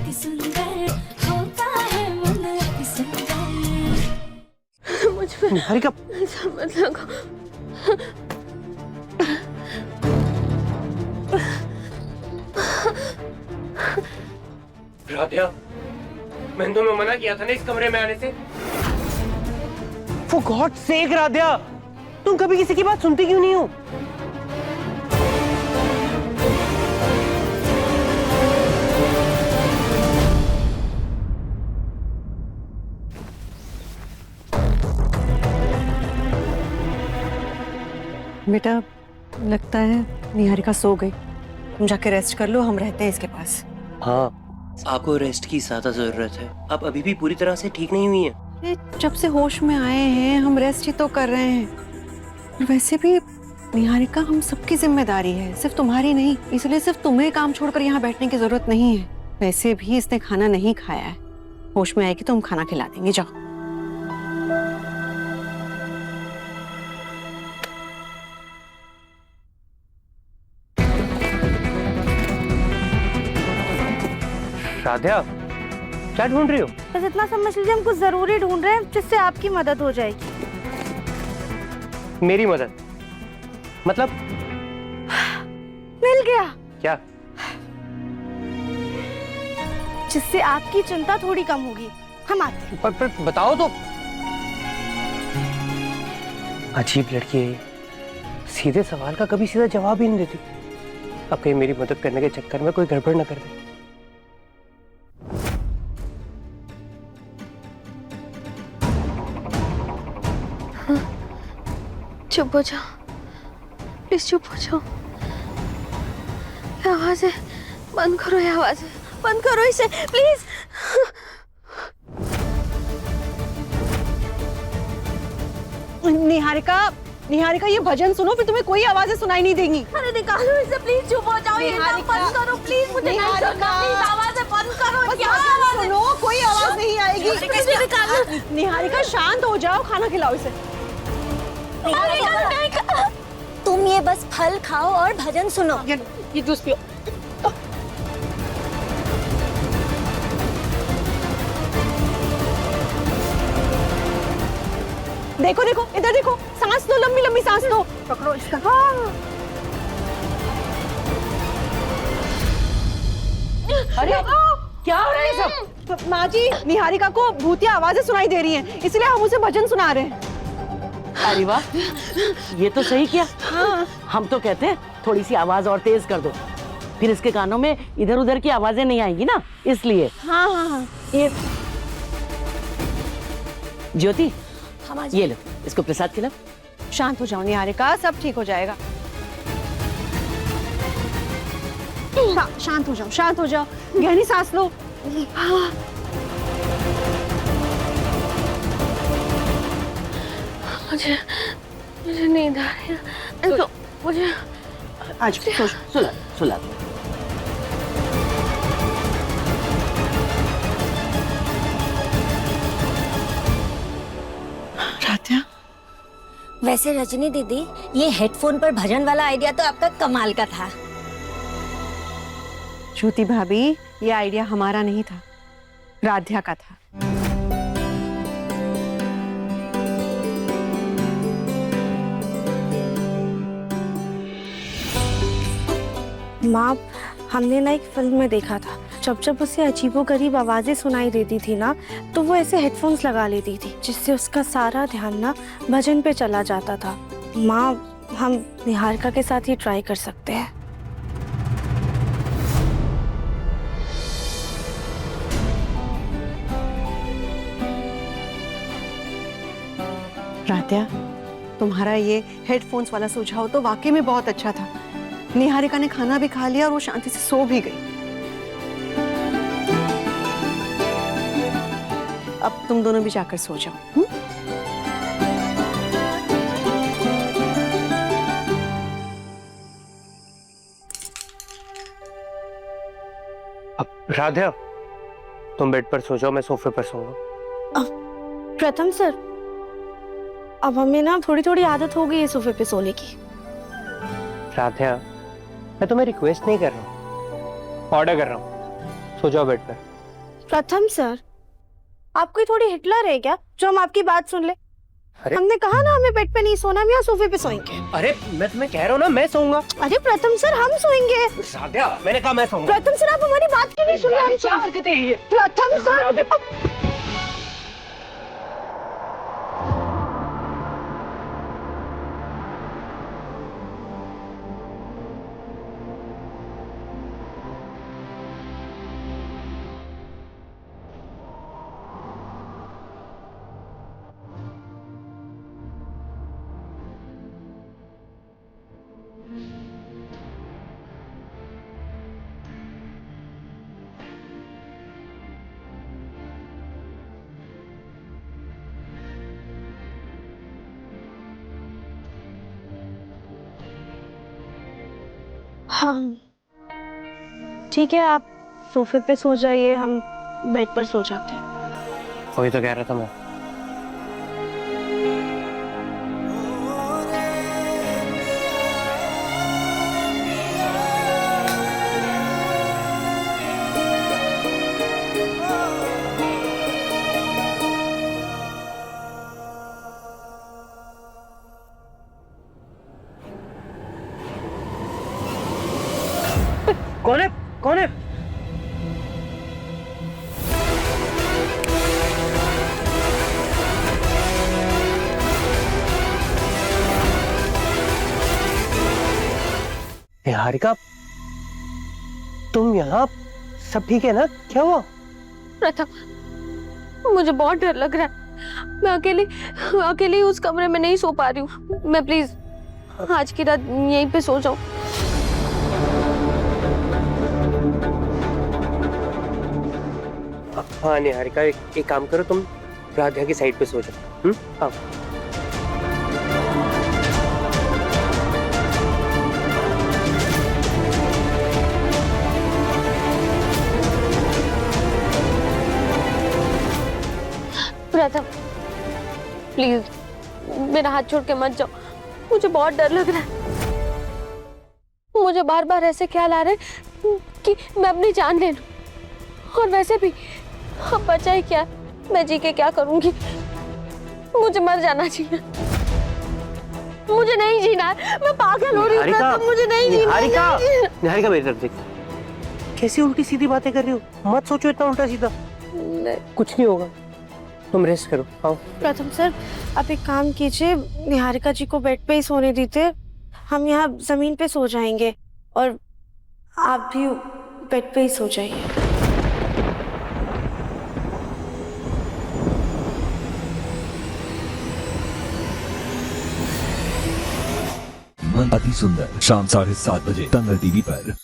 अति सुंदर होता है मन अति सुंदर। मुझ पे निहारिका मत लगाओ। राधिया, मैंने तुम्हें मना किया था ना इस कमरे में आने से। For God's sake राधिया, तुम कभी किसी की बात सुनती क्यों नहीं हो? बेटा, लगता है निहारिका सो गई। तुम जाके रेस्ट कर लो, हम रहते हैं इसके पास। हाँ, आपको रेस्ट की ज्यादा जरूरत है। आप अभी भी पूरी तरह से ठीक नहीं हुई हैं। ये जब से होश में आए हैं हम रेस्ट ही तो कर रहे हैं। और वैसे भी निहारिका हम सबकी जिम्मेदारी है, सिर्फ तुम्हारी नहीं। इसलिए सिर्फ तुम्हें काम छोड़कर यहाँ बैठने की जरूरत नहीं है। वैसे भी इसने खाना नहीं खाया है। होश में आएगी तो हम खाना खिला देंगे। जाओ। राधिया, क्या ढूंढ रही हो? बस इतना समझ लीजिए, हम कुछ जरूरी ढूंढ रहे हैं जिससे आपकी मदद हो जाएगी। मेरी मदद? मतलब? मिल गया। क्या? जिससे आपकी चिंता थोड़ी कम होगी। हम आते हैं। पर बताओ तो। अजीब लड़की है ये, सीधे सवाल का कभी सीधा जवाब ही नहीं देती। अब कहीं मेरी मदद करने के चक्कर में कोई गड़बड़ न कर दे। चुप हो जाओ, प्लीज चुप हो जाओ। ये आवाज है, बंद करो ये आवाज है, बंद करो इसे प्लीज। निहारिका, निहारिका ये भजन सुनो, फिर तुम्हें कोई आवाजें सुनाई नहीं देंगी। अरे निकालो इसे प्लीज, चुप हो जाओ। ये काम बंद करो प्लीज, मुझे नहीं सुनना प्लीज। आवाज है, बंद करो। क्या आवाज है? सुनो, कोई आवाज नहीं आएगी। इसे निकालो। निहारिका शांत हो जाओ, खाना खिलाओ इसे। तुम ये बस फल खाओ और भजन सुनो। ये जूस पियो। देखो देखो, इधर देखो, सांस लो, लंबी लंबी सांस लो। पकड़ो इसका। हाँ। अरे क्या हो रहा है सब? माँ जी, निहारिका को भूतिया आवाजें सुनाई दे रही हैं, इसलिए हम उसे भजन सुना रहे हैं। अरे वाह, ये तो सही किया। हाँ। हम तो कहते हैं थोड़ी सी आवाज और तेज कर दो, फिर इसके कानों में इधर उधर की आवाजें नहीं आएंगी ना, इसलिए। हाँ हाँ हाँ। ये ज्योति, ये लो, इसको प्रसाद खिलाओ। शांत हो जाओ निहारिका, सब ठीक हो जाएगा। हाँ, शांत हो जाओ, शांत हो जाओ, गहरी सांस लो। हाँ। मुझे नींद आ रही है, तो मुझे आज सुला सुला। राधिया, वैसे रजनी दीदी, ये हेडफोन पर भजन वाला आइडिया तो आपका कमाल का था। ज्योति भाभी, ये आइडिया हमारा नहीं था, राधिया का था। माँ, हमने ना एक फिल्म में देखा था, जब जब उसे अजीबोगरीब आवाजें सुनाई देती थी ना, तो वो ऐसे हेडफोन्स लगा लेती थी, जिससे उसका सारा ध्यान ना भजन पे चला जाता था। माँ, हम निहारिका के साथ ये ट्राई कर सकते हैं। राधिया, तुम्हारा ये हेडफोन्स वाला सुझाव तो वाकई में बहुत अच्छा था। निहारिका ने खाना भी खा लिया और वो शांति से सो भी गई। अब तुम दोनों भी जाकर सो जाओ। अब राधिया, तुम बेड पर सो जाओ, मैं सोफे पर सोऊंगा। प्रथम सर, अब हमें ना थोड़ी थोड़ी आदत हो गई है सोफे पे सोने की। राधिया, मैं तुम्हें रिक्वेस्ट नहीं कर रहा हूँ, ऑर्डर कर रहा हूँ। सो जाओ बेड पर। प्रथम सर, आप कोई थोड़ी हिटलर है क्या जो हम आपकी बात सुन ले? अरे हमने कहा ना हमें बेड पे नहीं सोना, हम यहाँ सोफे पे सोएंगे। अरे मैं तुम्हें कह रहा हूँ ना, मैं सोऊंगा। अरे प्रथम सर, हम सोएंगे। साध्या, मैंने कहा मैं सोऊंगा। प्रथम सर, आप हमारी बात क्यों नहीं सुन रहे? हम क्या हरकतें हैं ये? प्रथम सर, हाँ ठीक है, आप सोफे पे सो जाइए, हम बेड पर सो जाते हैं। वही तो कह रहा था मैं। कौन है? कौन है? निहारिका, तुम यहाँ? सब ठीक है ना? क्या हुआ? प्रथम, मुझे बहुत डर लग रहा है। मैं अकेली उस कमरे में नहीं सो पा रही हूँ। मैं प्लीज आज की रात यहीं पे सो जाऊं। हाँ निहारिका, एक काम करो, तुम राधिका की साइड पे सो जाओ। आओ। प्रथम प्लीज मेरा हाथ छोड़ के मत जाओ, मुझे बहुत डर लग रहा है। मुझे बार बार ऐसे ख्याल आ रहे हैं कि मैं अपनी जान ले लूं। और वैसे भी अब बचा ही क्या, मैं जी के क्या करूंगी? मुझे मर जाना चाहिए, मुझे नहीं जीना है। मैं पागल हो रही हूँ प्रथम, मुझे नहीं जीना। निहारिका मेरी तरफ देख, कैसी उल्टी सीधी बातें कर रही हो? मत सोचो इतना उल्टा सीधा, कुछ नहीं होगा, तुम रेस्ट करो। आओ। प्रथम सर, आप एक काम कीजिए, निहारिका जी को बेड पे ही सोने दीजिए, हम यहाँ जमीन पे सो जाएंगे और आप भी बेड पे ही सो जाइए। मन अति सुंदर, शाम 7:30 बजे दंगल टीवी पर।